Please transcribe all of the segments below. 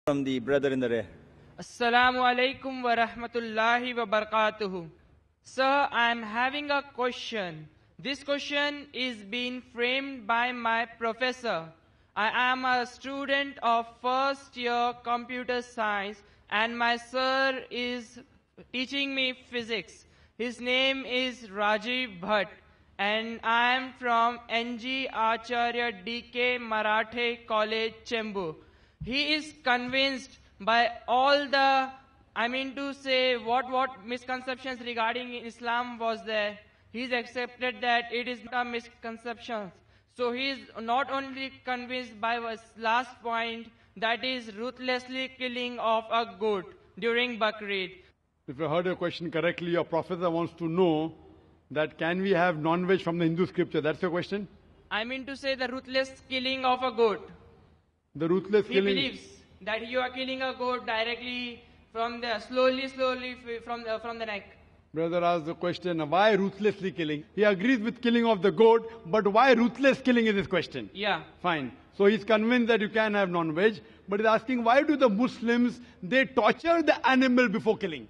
From the brother in the rear. Assalamu alaikum wa rahmatullahi wa barakatuhu. Sir, I am having a question. This question is being framed by my professor. I am a student of first year computer science and my sir is teaching me physics. His name is Rajiv Bhatt and I am from NG Acharya DK Marathe College, Chembur. He is convinced by all the, what misconceptions regarding Islam was there. He's accepted that it is a misconception. So he is not only convinced by his last point, that is ruthlessly killing of a goat during Bakrid. If I heard your question correctly, your professor wants to know that can we have non-veg from the Hindu scripture? That's your question? The ruthless killing of a goat. The ruthless killing. He believes that you are killing a goat directly from the slowly from the neck. Brother asked the question, why ruthlessly killing? He agrees with killing of the goat, but why ruthless killing is his question. Yeah. Fine. So he's convinced that you can have non-veg, but he's asking why do the Muslims, they torture the animal before killing?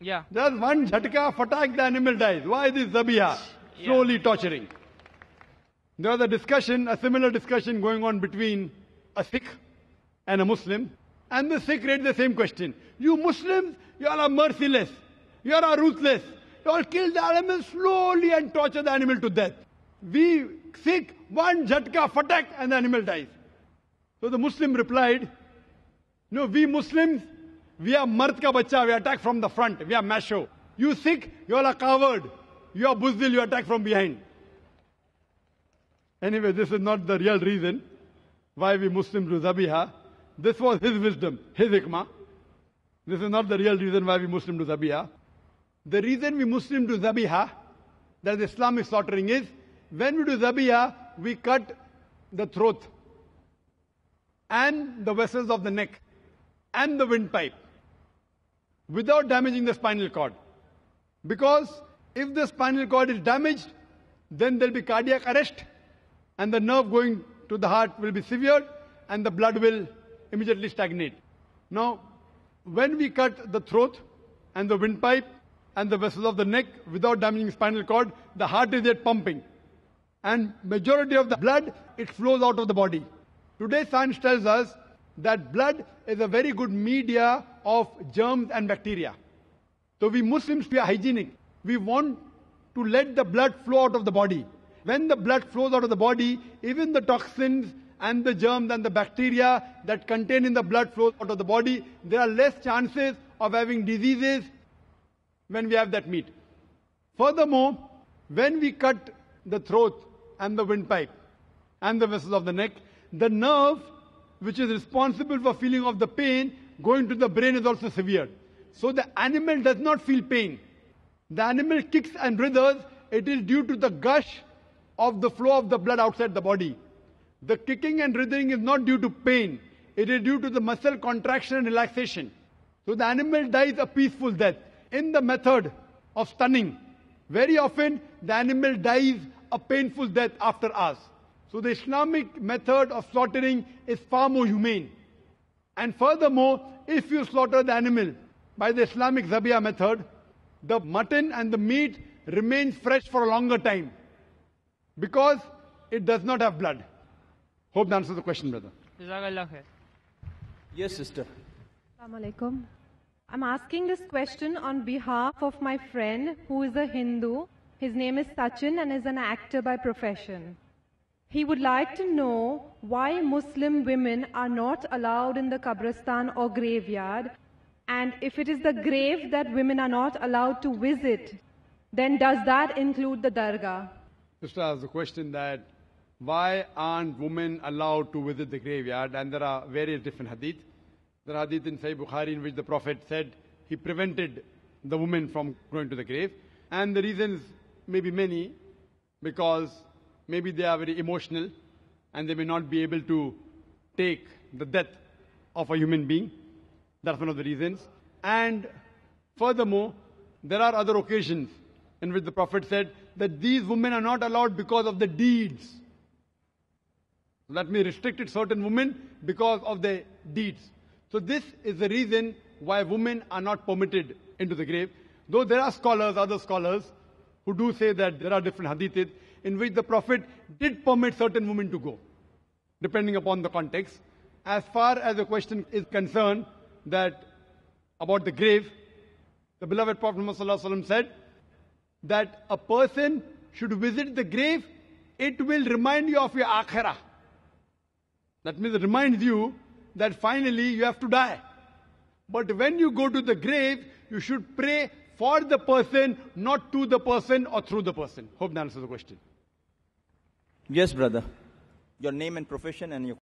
Yeah. Just one jhatka, fatak, the animal dies. Why this zabiha? Slowly torturing. There was a similar discussion going on between a Sikh and a Muslim, and the Sikh raised the same question. You Muslims, you all are merciless. You all are ruthless. You all kill the animal slowly and torture the animal to death. We Sikh, one jhatka, fatak, and the animal dies. So the Muslim replied, no, we Muslims, we are mard ka bacha, we attack from the front, we are macho. You Sikh, you all are coward. You are buzdil, you attack from behind. Anyway, this is not the real reason why we Muslims do zabiha. This was his wisdom, his hikmah. This is not the real reason why we Muslims do zabiha. The reason we Muslims do zabiha, that is Islamic slaughtering, is when we do zabiha, we cut the throat and the vessels of the neck and the windpipe without damaging the spinal cord. Because if the spinal cord is damaged, then there will be cardiac arrest and the nerve going to the heart will be severed and the blood will immediately stagnate. Now, when we cut the throat and the windpipe and the vessels of the neck without damaging spinal cord, the heart is yet pumping. And majority of the blood, it flows out of the body. Today science tells us that blood is a very good media of germs and bacteria. So we Muslims, we are hygienic. We want to let the blood flow out of the body. When the blood flows out of the body, even the toxins and the germs and the bacteria that contain in the blood flows out of the body, there are less chances of having diseases when we have that meat. Furthermore, when we cut the throat and the windpipe and the vessels of the neck, the nerve which is responsible for feeling of the pain going to the brain is also severed. So the animal does not feel pain. The animal kicks and writhers. It is due to the gush of the flow of the blood outside the body. The kicking and writhing is not due to pain. It is due to the muscle contraction and relaxation. So the animal dies a peaceful death. In the method of stunning, very often the animal dies a painful death after hours. So the Islamic method of slaughtering is far more humane. And furthermore, if you slaughter the animal by the Islamic zabiya method, the mutton and the meat remains fresh for a longer time because it does not have blood. Hope that answers the question, brother. Yes, sister. Assalamu alaikum. I'm asking this question on behalf of my friend who is a Hindu. His name is Sachin and is an actor by profession. He would like to know why Muslim women are not allowed in the Qabristan or graveyard, and if it is the grave that women are not allowed to visit, then does that include the dargah? Sister asked the question that why aren't women allowed to visit the graveyard? And there are various different hadith. There are hadith in Sahih Bukhari in which the Prophet said he prevented the women from going to the grave. And the reasons may be many, because maybe they are very emotional and they may not be able to take the death of a human being. That's one of the reasons. And furthermore, there are other occasions in which the Prophet said that these women are not allowed because of the deeds. Let me restrict certain women because of their deeds. So this is the reason why women are not permitted into the grave. Though there are scholars, other scholars, who do say that there are different hadiths in which the Prophet did permit certain women to go, depending upon the context. As far as the question is concerned that about the grave, the beloved Prophet Muhammad ﷺ said that a person should visit the grave, it will remind you of your akhirah. That means it reminds you that finally you have to die. But when you go to the grave, you should pray for the person, not to the person or through the person. Hope that answers the question. Yes, brother. Your name and profession and your